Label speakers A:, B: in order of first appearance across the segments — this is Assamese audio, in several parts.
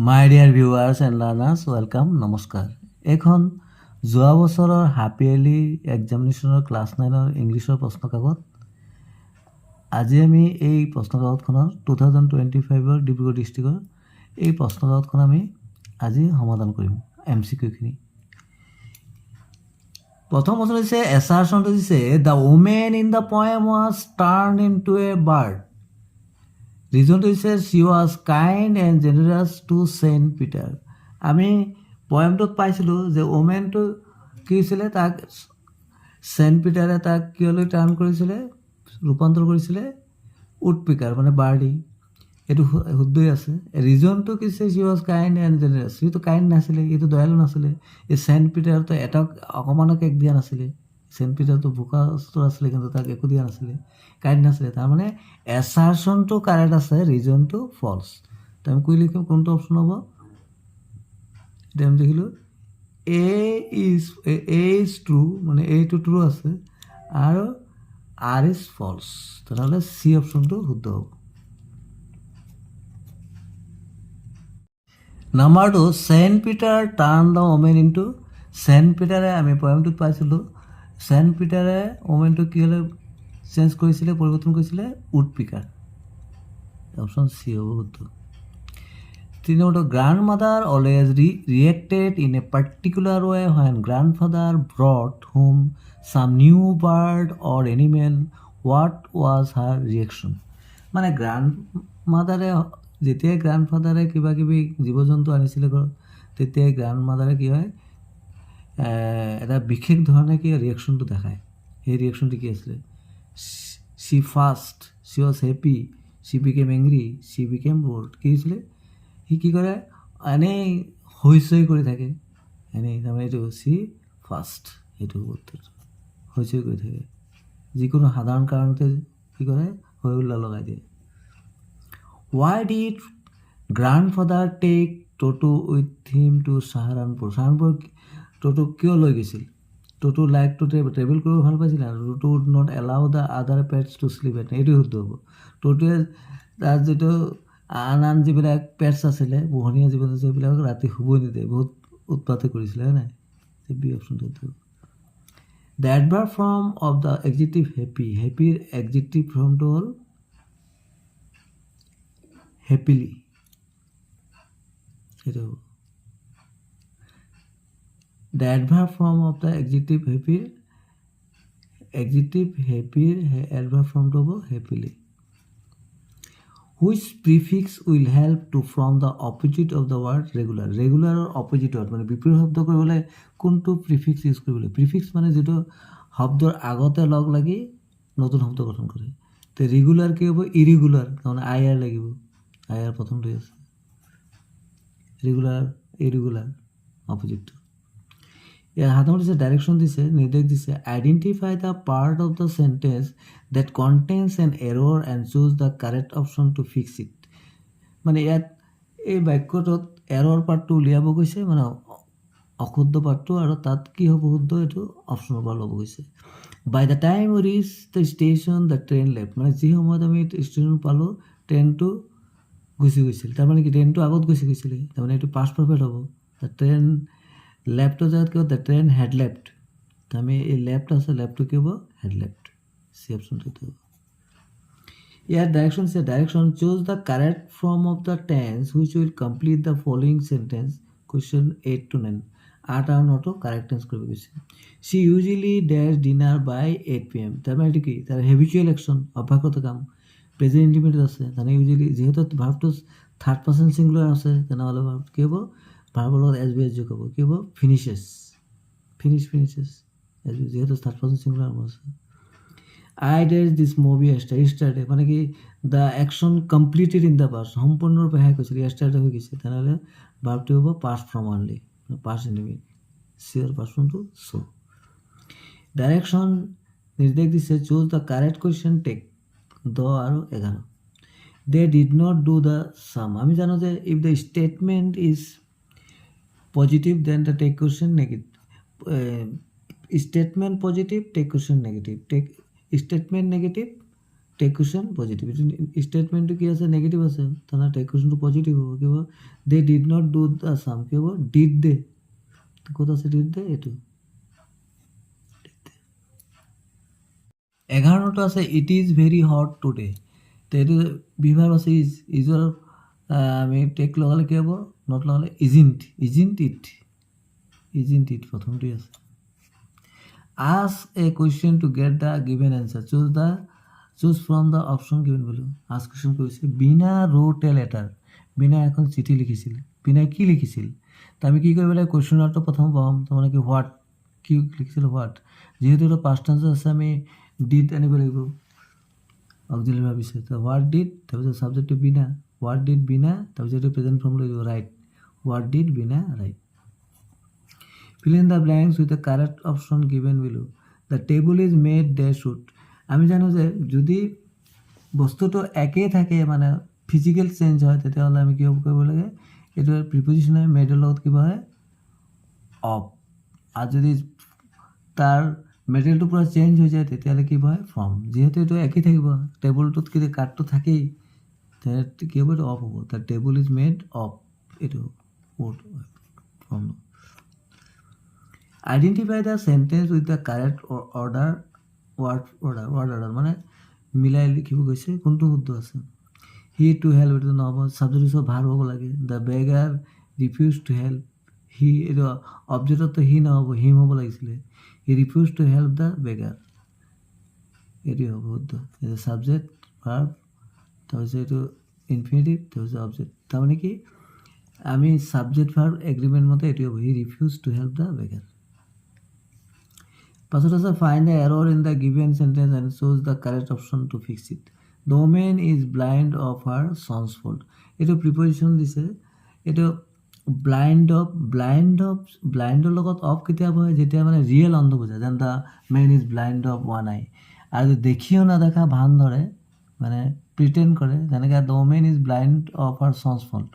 A: My dear viewers and learners welcome নমস্কাৰ। এইখন যোৱা বছৰৰ হাফ ইয়াৰলি এক্সামিনেশ্যনৰ ক্লাছ 9ৰ ইংলিছৰ প্ৰশ্নকাকত। আজি আমি এই প্ৰশ্নকাকতখনৰ 2025ৰ ডিব্ৰুগড় ডিষ্ট্ৰিক্টৰ এই প্ৰশ্নকাকতখন আমি আজি সমাধান কৰিম MCQখিনি। প্ৰথম প্ৰশ্ন দিছে, এছাৰশ্যনটো দিছে the woman in the poem was turned into a bird. ৰিজনটো হৈছে she was kind and generous to Saint Peter। আমি পয়েমটোত পাইছিলোঁ যে ওমেনটো কি হৈছিলে, তাক চেণ্ট পিটাৰে তাক কিয়লৈ টাৰ্ণ কৰিছিলে, ৰূপান্তৰ কৰিছিলে উডপিকাৰ মানে বাৰ্ডি। এইটো শুদ্ধই আছে। ৰিজনটো কি হৈছে she was kind and generous। সিটো কাইণ্ড নাছিলে, এইটো দয়ালু নাছিলে। এই চেণ্ট পিটাৰটো এটা অকণমানো কেক দিয়া নাছিলে। চেণ্ট পিটাৰটো বোকা আছিলে, কিন্তু তাক একো দিয়া নাছিলে, কাইণ্ড নাছিলে। তাৰমানে এছাৰশ্যনটো কাৰেক্ট আছে, ৰিজনটো ফল্ছ। তো আমি কৈ লিখিম কোনটো অপশ্যন হ'ব। এতিয়া আমি দেখিলোঁ এ ইজ ট্ৰু, মানে এইটো ট্ৰু আছে আৰু আৰ ইজ ফল্ছ। তেনেহ'লে চি অপশ্যনটো শুদ্ধ হ'ব। Number 2, saint Peter turned the woman into. Saint পিটাৰে আমি পয়েমটোত পাইছিলোঁ চেণ্ট পিটাৰে ওমেনটো কি হ'লে চেঞ্জ কৰিছিলে, পৰিৱৰ্তন কৰিছিলে উডপিকাৰ। অপশ্যন চি হ'ব শুদ্ধ। 3 নম্বৰ, grandmother always reacted in a particular way when grandfather brought home some new bird or animal, what was her reaction. মানে গ্ৰাণ্ড মাদাৰে যেতিয়াই গ্ৰাণ্ড ফাদাৰে কিবা কিবি জীৱ জন্তু আনিছিলে ঘৰত, তেতিয়াই গ্ৰাণ্ড মাদাৰে কি হয়, এটা বিশেষ ধৰণে কি ৰিয়েকশ্যনটো দেখায়। সেই ৰিয়েকশ্যনটো কি আছিলে, she fast, she was happy, she became angry, she became bold. কি হৈছিলে, সি কি কৰে, এনেই হৈচৈ কৰি থাকে, এনেই। তাৰমানে এইটো চি ফাষ্ট, সেইটো উত্তৰ হৈচৈ কৰি থাকে, যিকোনো সাধাৰণ কাৰণতে কি কৰে, হৈ উল্লা লগাই দিয়ে। Why did grandfather take Toto with him to Saharanpur? Saharanpur Toto কিয় লৈ গৈছিল? Toto like to travel কৰিব ভাল পাইছিল আৰু Toto would not allow the other pets to sleep at night। এইটো শুদ্ধ হ'ব। Totoৱে তাৰ যিটো আন যিবিলাক পেটছ আছিলে, পোহনীয়া জীৱ জন্তু, সেইবিলাকক ৰাতি শুবই নিদিয়ে, বহুত উৎপাতে কৰিছিলে, হয় নাই? বি অপশ্যনটো শুদ্ধ। The adverb form of the adjective happy. হেপীৰ এডজেক্টিভ ফৰ্মটো হ'ল হেপিলি। সেইটো the adverb form of the adjective হেপিৰ এডভাৰ্ব ফৰ্মটো হ'ব happily. Which prefix will help to form the opposite of the word regular. ৰেগুলাৰৰ অপজিটত মানে বিপৰীত শব্দ কৰিবলৈ কোনটো প্ৰিফিক্স ইউজ কৰিব লাগিব? প্ৰিফিক্স মানে যিটো শব্দৰ আগতে লগ লাগি নতুন শব্দ গঠন কৰে। তো ৰেগুলাৰ কি হ'ব, ইৰেগুলাৰ, তাৰমানে আই আৰ লাগিব, আই আৰ প্ৰথমটো আছে। Regular irregular অপজিটটো। ইয়াৰ 7 দিছে, ডাইৰেকশ্যন দিছে, নিৰ্দেশ দিছে, identify the part of the sentence that contains an error and choose the correct option to fix it. মানে ইয়াত এই বাক্যটোত এৰৰ পাৰ্টটো উলিয়াব গৈছে, মানে অশুদ্ধ পাৰ্টটো, আৰু তাত কি হ'ব শুদ্ধ, এইটো অপশ্যনৰ পৰা ল'ব গৈছে। By the time we reach the station the train left. মানে যি সময়ত আমি ষ্টেচন পালোঁ, ট্ৰেইনটো গুচি গৈছিল। তাৰমানে কি, ট্ৰেইনটো আগত গুচি গৈছিলে, তাৰমানে এইটো পাষ্ট পাৰফেক্ট হ'ব। দ্য ট্ৰেইন লেফ্টৰ জেগাত কি হ'ব, দ্য ট্ৰেইন হেড লেফ্ট। আমি এই লেফ্ট আছে, লেফ্টটো কি হ'ব, হেড লেফ্ট। চি অপশ্যনটো হ'ব। ইয়াৰ ডাইৰেকশ্যন আছে, direction choose the correct form of the tense which will complete the following sentence. Question 8 to 9, 8 আৰু 9টো কাৰেক্ট টেন্স কৰিব গৈছে। চি ইউজুৱেলি ডেজ ডিনাৰ বাই 8 PM। তাৰমানে এইটো কি, তাৰ হেবিচুৱেল একশ্যন, অভ্যাসগত কাম, প্ৰেজেণ্ট ইণ্ডিপেণ্ডেণ্ট আছে। তাৰমানে ইউজুৱেলি যিহেতু ভাৰ্বটো থাৰ্ড পাৰ্চন ছিংগুলাৰ আছে, তেনেহ'লে ভাৰ্ব কি হ'ব, ভাৰ্বৰ লগত এছ বি এছ যোগ হ'ব, কি হ'ব, ফিনিছেছ, ফিনিছেছ এছ বি, যিহেতু থাৰ্ড পাৰ্চন ছিংগুলাৰ আছে। I did this movie yesterday, মানে কি the action completed in the past, সম্পূৰ্ণৰূপে শেষ হৈছিল, য়েষ্টাৰডে হৈ গৈছে, তেনেহ'লে ভাৰ্বটো হ'ব past form only, past independent. চিৰ পাষ্ট ফ্ৰমটো চ'। ডাইৰেকশ্যন নিৰ্দেশ দিছে, choose the correct question, take 10 আৰু 11। They did not do the same. আমি জানো যে if the statement is positive then the tag question negative. Statement positive, tag question negative, tag statement negative, tag question positive, ষ্টেটমেণ্টটো কি আছে নেগেটিভ আছে, তাৰমানে টেক কুৱেশ্যনটো পজিটিভ হ'ব, কি হ'ব দে ডিড নট ডু দ্য চাম, কি হ'ব ডিড দে, ক'ত আছে ডিড দে, এইটো 11টো আছে it is very hot today, তো এইটো বিভাৰ আছে ইজৰ আমি টেক লগালে কি হ'ব, নট লগালে ইজিণ্ট ইট প্ৰথমটোৱে আছে। Ask a question to get the given answer. Choose from the option given below. Ask question কৈছে বিনা wrote a letter. বিনা এখন চিঠি লিখিছিল। বিনা কি লিখিছিল? তো আমি কি কৰিব লাগে, কুৱেশ্যনৰটো প্ৰথম পাম, তাৰমানে কি হোৱাট, কি লিখিছিল হোৱাট, যিহেতু এটা পাষ্ট টেন্স আছে আমি ডিড আনিব লাগিব অক্সিলাৰী ভাৰ্ব আছে, তো হোৱাট ডিড, তাৰপিছত ছাবজেক্টটো বিনা, হোৱাট ডিড বিনা, তাৰপিছত প্ৰেজেণ্ট ফৰ্ম লৈ দিব ৰাইট, হোৱাট ডিড বিনা right. Fill in the blanks with the correct option given below. The table is made there should. আমি জানো যে যদি বস্তুটো একেই থাকে মানে ফিজিকেল চেঞ্জ হয় তেতিয়াহ'লে আমি কি কৰিব লাগে, এইটো প্ৰিপজিশ্যন হয় মেডৰ লগত কিবা হয় অফ, আৰু যদি তাৰ মেটেৰিয়েলটো পূৰা চেঞ্জ হৈ যায় তেতিয়াহ'লে কি হয় ফ্ৰম, যিহেতু এইটো একেই থাকিব টেবুলটোত কিন্তু কাৰ্ডটো থাকেই, কি হ'ব এইটো অফ হ'ব, তাৰ টেবুল ইজ মেড অফ, এইটো from. Identify the sentence with the correct word order, মানে মিলাই লিখিব গৈছে কোনটো শুদ্ধ আছে। হি টু হেল্প এইটো নহ'ব, ছাবজেক্ট হিচাপে ভাৰ হ'ব লাগে। দ্য বেগাৰ ৰিফিউজ টু হেল্প, হি এইটো অবজেক্টতো হি নহ'ব হিম হ'ব লাগিছিলে, হি ৰিফিউজ টু হেল্প দ্য বেগাৰ, এইটোৱে হ'ব শুদ্ধ। এইটো ছাবজেক্ট ভাৰ্ব, তাৰপিছত এইটো ইনফিনিটিভ, তাৰপিছত অবজেক্ট, তাৰমানে কি আমি ছাবজেক্ট ভাৰ্ব এগ্ৰিমেণ্ট মতে এইটোৱে হ'ব, he refuse to help the beggar. পাছত আছে find the error in the given sentence and choose the correct option to fix it. The woman is blind of her son's fault, এইটো প্ৰিপজিশ্যন দিছে, এইটো ব্লাইণ্ডৰ লগত অফ কেতিয়া হয়, যেতিয়া মানে ৰিয়েল অন্ধ বুজায়, যেন the men is blind of one eye, আৰু দেখিও নেদেখা ভান ধৰে মানে প্ৰিটেণ্ড কৰে, যেনেকৈ the woman is blind of her son's fault,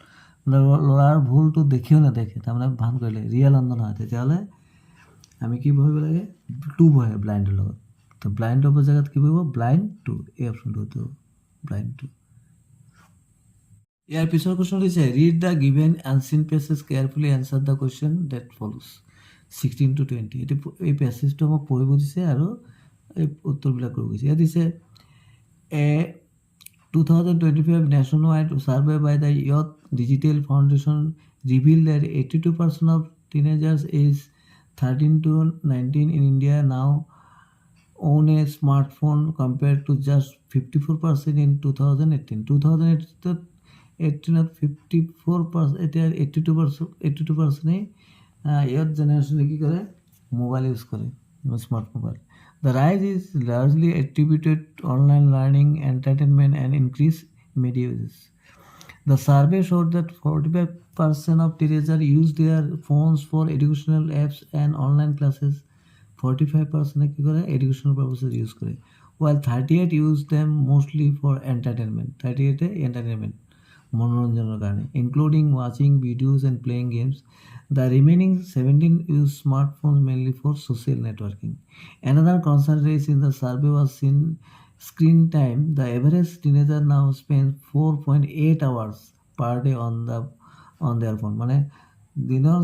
A: ল'ৰাৰ ভুলটো দেখিও নেদেখে, তাৰমানে ভান কৰিলে ৰিয়েল অন্ধ নহয়, তেতিয়াহ'লে আমি কি বহিব লাগে টু বহে ব্লাইণ্ডৰ লগত, তো ব্লাইণ্ড অফৰ জেগাত কি বহিব ব্লাইণ্ড টু, এই অপশ্যনটো ব্লাইণ্ড টু। ইয়াৰ পিছৰ কুৱেশ্যন দিছে read the given unseen passage carefully answer the question that follows 16 to 20, এইটো এই পেছেজটো মোক পঢ়িব দিছে আৰু এই উত্তৰবিলাক কৰিব গৈছে। ইয়াত দিছে 2025 nationwide survey by the Youth Digital Foundation revealed that 82% of teenagers aged 13 to 19 in India now own a smartphone compared to just 54% in 2018. 2018 54%, এতিয়া 82%, youth generation কি কৰে মোবাইল ইউজ কৰে, smart mobile. The rise is largely attributed to online learning, entertainment, and increased media uses. The survey showed that 45% of teenagers use their phones for educational apps and online classes. 45% কি কৰে educational purposes use কৰে, while 38 use them mostly for entertainment. 38 entertainment মনোৰঞ্জনৰ কাৰণে, including watching videos and playing games. The remaining 17 use smartphones mainly for social networking. Another concern raised in the survey was screen time. The average teenager now spends 4.8 hours per day on their phone. মানে দিনৰ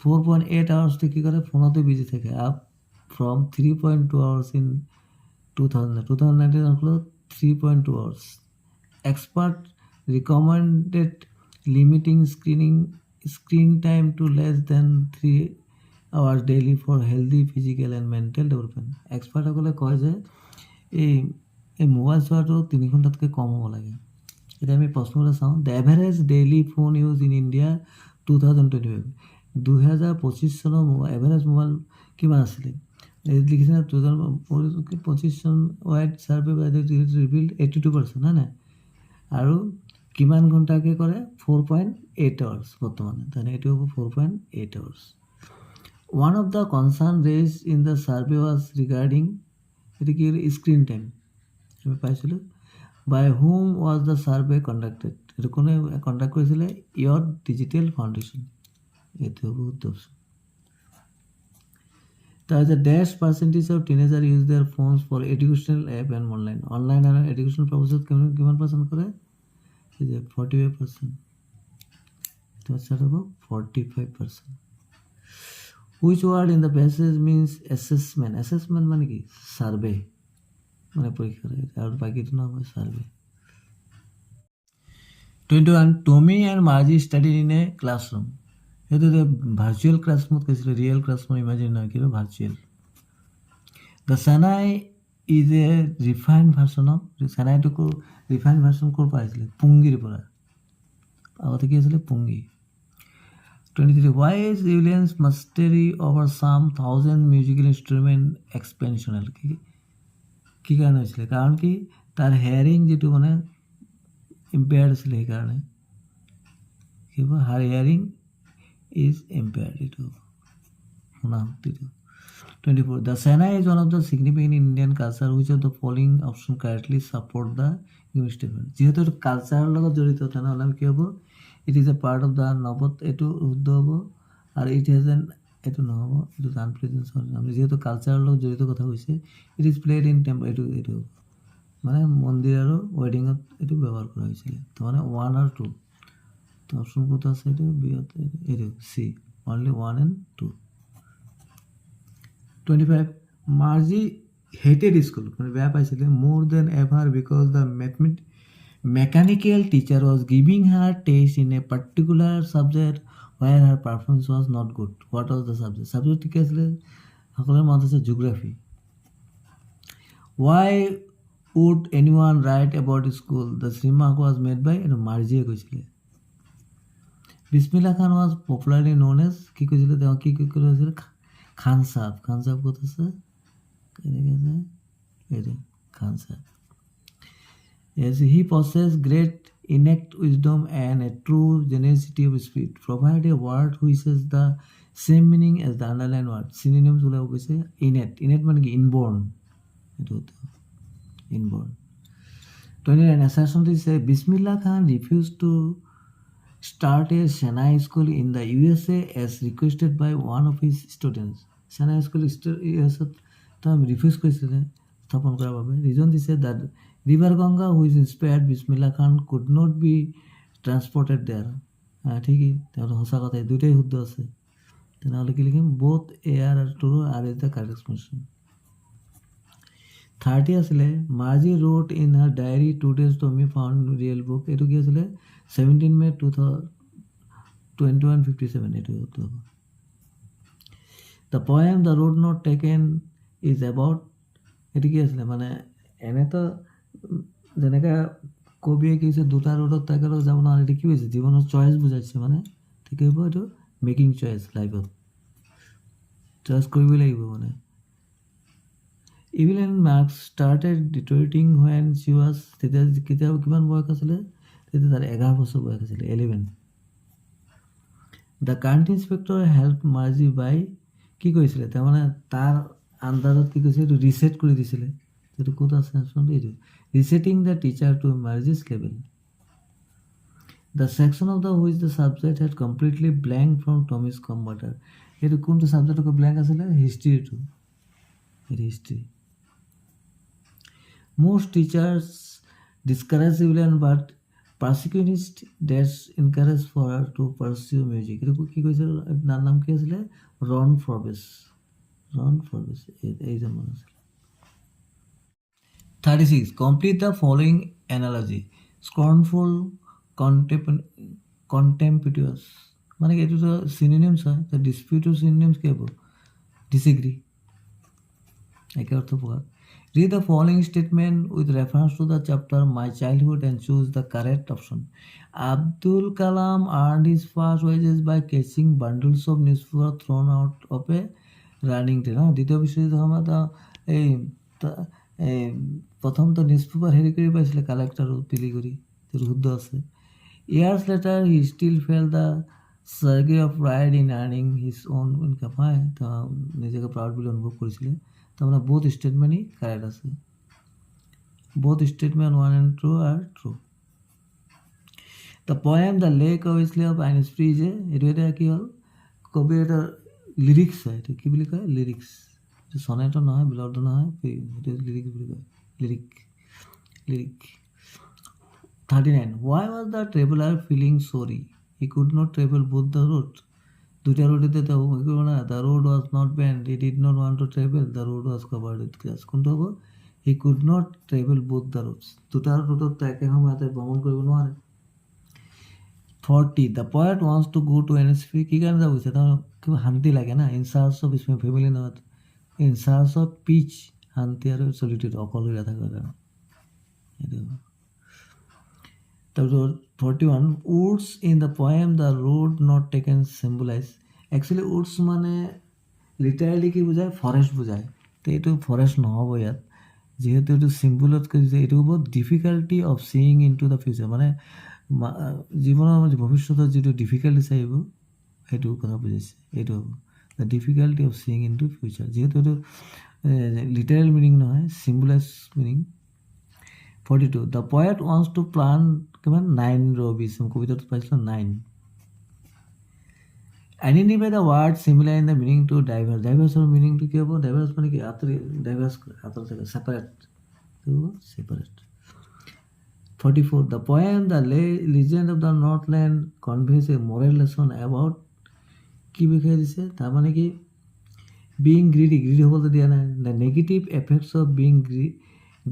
A: 4.8 hours কি কৰে ফোনতে বিজি থাকে, up from 3.2 hours in 2019 3.2 hours. Expert recommended limiting screen time to less than 3 hours daily for healthy physical and mental development. এক্সপাৰ্টসকলে কয় যে এই মোবাইল চোৱাটো 3 ঘণ্টাতকৈ কম হ'ব লাগে। এতিয়া আমি প্ৰশ্নলৈ চাওঁ, the average daily phone use in India 2025, 2025 চনৰ এভাৰেজ মোবাইল কিমান আছিলে, লিখিছে 2025 চন wide survey by the reveal 82%, হয় নাই, আৰু কিমান ঘণ্টাকৈ কৰে 4.8 hours বৰ্তমানে, তাৰমানে এইটো হ'ব 4.8 hours. One of the concern raised in the survey was regarding এইটো কি স্ক্ৰীন টাইম, আমি পাইছিলোঁ। By whom was the survey conducted, এইটো কোনে কণ্ডাক্ট কৰিছিলে, Youth Digital Foundation, এইটো হ'ব উত্তৰ। তাৰপিছত ডেছ percentage of teenager use their phones for educational app and online আৰু এডুকেশ্যনেল পাৰ্পছত কিমান পাৰ্চেণ্ট কৰে? এই যে 45%, তাৰপিছত হ'ব 45%. Which word in the passage means assessment? Assessment মানে কি? সার্ভে, মানে পরীক্ষা, আর বাকিটা না হয় survey. 21. Tommy and Margie studied in a classroom. সেইটো ভাৰ্চুৱেল ক্লাছৰুমত কৈছিলে, ৰিয়েল ক্লাছৰুম ইমাজিন নহয়, কিন্তু virtual. The scene is a refine version of, চেনাইটো ৰিফাইন ভাৰ্চন ক'ৰ পৰা আহিছিলে? পুংগীৰ পৰা. আগতে কি আছিলে? পুংগী. 23. Why is Julian's mastery over some 1000 musical instrument expansional? কি কাৰণে হৈছিলে? কাৰণ কি তাৰ হেয়াৰিং যিটো মানে ইম্পেয়াৰ্ড আছিলে, সেইকাৰণে কি হ'ব? হাৰ হেয়াৰিং ইজ ইম্পেয়াৰ্ড, এইটো শুনা শক্তিটো. 24. The Sena is one of the significant Indian culture. Which of the following option correctly support the given statement? যিহেতু এইটো কালচাৰৰ লগত জড়িত, তেনেহ'লে আমি কি হ'ব? It is a part of the নবত, এইটো শুদ্ধ হ'ব. আৰু ইট হেজ এন, এইটো নহ'ব, এইটো আনপ্লেজেণ্ট চাউণ্ড. আমি যিহেতু কালচাৰৰ লগত জড়িত কথা কৈছে, it is played in temple, এইটো মানে মন্দিৰ আৰু ৱেডিঙত এইটো ব্যৱহাৰ কৰা হৈছিলে. তো মানে 1 আৰু 2, তো অপশ্যন ক'ত আছে? এইটো C, only 1 and 2. 25. Margie hated school, মানে বেয়া পাইছিলে, more than ever because the mechanical teacher was giving her taste in a particular subject where her performance was not good. What was the subject? Subject কি আছিলে? সকলোৰে মনত আছে geography. Why would anyone write about school? The remark was made by Margie কৈছিলে. বিসমিল্লাহ খান was popularly known as, কি কৈছিলে তেওঁ? কি কৈছিলে? খান সাহেব. খান সাহেব ক'ত আছে? কেনেকৈ আছে? এইটো খান সাহেব. Yes, he possessed great innate wisdom and a true generosity of spirit. Provide a word which has the same meaning as the underlined word. Synonyms ওলাব কৈছে. innate. innate মানে কি? inborn. এইটো inborn. 29. Assertion say Bismillah Khan refused to start a Shanai school in the USA as requested by one of his students. Shanai school USA refused কৰিছিলে স্থাপন কৰাৰ বাবে. Reason দিছে that River Ganga, who is inspired Bismillah Khan, could not be transported there. ঠিকই, তাহলে সঁচা কথাই, দুইটাই শুদ্ধ আছে. তেনেহ'লে কি লিখিম? both A আৰু 2 are is the correct explanation. 30 আছিলে Margie wrote in her diary 2 days Tommy found real book. এইটো কি আছিলে? 17 May 2157. এইটো হ'ব. The poem The Road Not Taken is about, এইটো কি আছিলে? মানে এনেতো যেনেকৈ কবিয়ে কি হৈছে, দুটা ৰোডত একেলগে যাব নোৱাৰে, এইটো কি হৈছে? জীৱনৰ চইচ বুজাইছে, মানে ঠিক হ'ব এইটো মেকিং চইচ. লাইফত চইচ কৰিব লাগিব মানে. Evelyn Marx started deteriorating when she was, তেতিয়া কিমান বয়স আছিলে? তেতিয়া তাৰ 11 বছৰ বয়স আছিলে, 11. The current inspector helped Margie by, কি কৰিছিলে? তাৰমানে তাৰ আণ্ডাৰত কি কৈছে? এইটো ৰিছেট কৰি দিছিলে. এইটো ক'ত আছে? এইটো resetting the teacher to Margie's level. The section of the which the subject had completely blank from Tommy's computer. এইটো কোনটো ছাবজেক্টক ব্লেংক আছিলে? হিষ্ট্ৰীটো. এইটো history. Most teachers discourage Evelyn but percussionist that's encouraged for her to pursue music. এইটো কি কৈছিল? নাম কি আছিলে? ৰন ফৰবেছ. এইজন মানুহ আছিলে. 36. Complete the following analogy. Scornful, contemptuous. মানে কি? এইটো synonyms হয়. The dispute synonyms কি হ'ব? Disagree. একে অর্থ প্রকার. Read the following statement with reference to the chapter My Childhood and choose the correct option. Abdul Kalam earned his first wages by catching bundles of newspaper thrown out of a running train. দ্বিতীয় বিশ্বযুদ্ধ সময়ত এই প্ৰথম তো নিউজপেপাৰ হেৰি কৰি পাইছিলে, কালেক্টৰ পিলি কৰি, সেইটো শুদ্ধ আছে. Years later he still felt the surge of pride in earning his own income. হয়, তো নিজকে প্ৰাউড বুলি অনুভৱ কৰিছিলে. তাৰমানে both statement কাৰেক্ট আছে. both statement 1 and 2 are true. The poem The Lake Obviously of Innisfree যে এইটো এটা কি হ'ল? কবিৰ এটা লিৰিক্স হয়, এইটো কি বুলি কয়? লিৰিক্স. সনেটো নহয়, বিলটো নহয়, সেইটো লিৰিক বুলি কয়, lyric 39. Why was the traveler feeling sorry? He could not travel both the roads. দুটা রোডেতে তো কৰিব না, the road was not bent, he did not want to travel, the road was covered with grass. কোনটো হ'ব? He could not travel both the roads. দুটা ৰোডত তো একে সময়তে ভ্ৰমণ কৰিব নোৱাৰে। 40. The poet wants to go to NSP. কি কাৰণে যাব বিচাৰে? তাৰ কিবা শান্তি লাগে না, in search of family নহয়, in search of peace, শান্তি আৰু solitude, অকলশৰীয়া থকাৰ কাৰণে। সেইটো তাৰপিছত 41. Woods in the poem the road not taken symbolize. Actually woods মানে লিটাৰেলি কি বুজায়? ফৰেষ্ট বুজায়। তো এইটো ফৰেষ্ট নহ'ব ইয়াত, যিহেতু এইটো চিম্বলত কৈছে। এইটো হ'ব difficulty of seeing in to the future, মানে জীৱনৰ ভৱিষ্যতৰ যিটো ডিফিকাল্টি চাইব সেইটো কথা বুজাইছে। এইটো হ'ব the difficulty of seeing into future, যিহেতু এইটো লিটাৰেল মিনিং নহয়, symbolise meaning. 42. The poet wants to plant কিমান 9 roses, কবিতাটোত পাইছিলোঁ 9. Identify the word similar in the meaning to diverse. Diverseৰ মিনিংটো কি হ'ব? ডাইভাৰ্ছ মানে কি? ডাইভাৰ্ছ আঁতৰি থাকে, separate. Separate. 44. The poem The Legend of the Northland conveys a moral lesson about কি বিষয়ে দিছে? তাৰমানে কি? Being greedy হ'বলৈ দিয়া নাই, the negative effects of being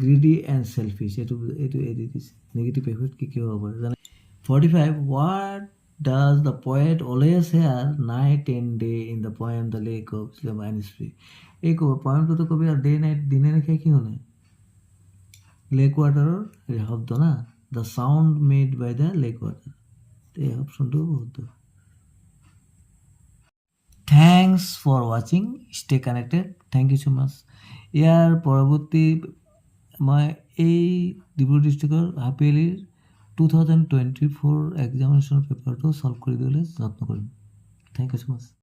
A: greedy and selfish. এইটো এৰি দিছে। নেগেটিভ এফেক্ট কি হ'ব পাৰে জানে? 45. What does the poet always hear night and day in the poem The Lake of Manuscript? এই পয়েমটোতো কবি আৰু ডে নাইট, দিনে নিশাই কি শুনে? লেক ৱাটাৰৰ শব্দ না, the sound made by the lake water. এই অপশ্যনটো বহুত। থ্যাংকস ফৰ ৱাচিং, stay connected, thank you so' much. ইয়াৰ পৰৱৰ্তী মই এই ডিব্ৰুগড় ডিষ্ট্ৰিক্টৰ হাফিয়ালিৰ 2024 এক্সামিনেশ্যন পেপাৰটো ছল্ভ কৰি দিবলৈ যত্ন কৰিম। Thank you so' much.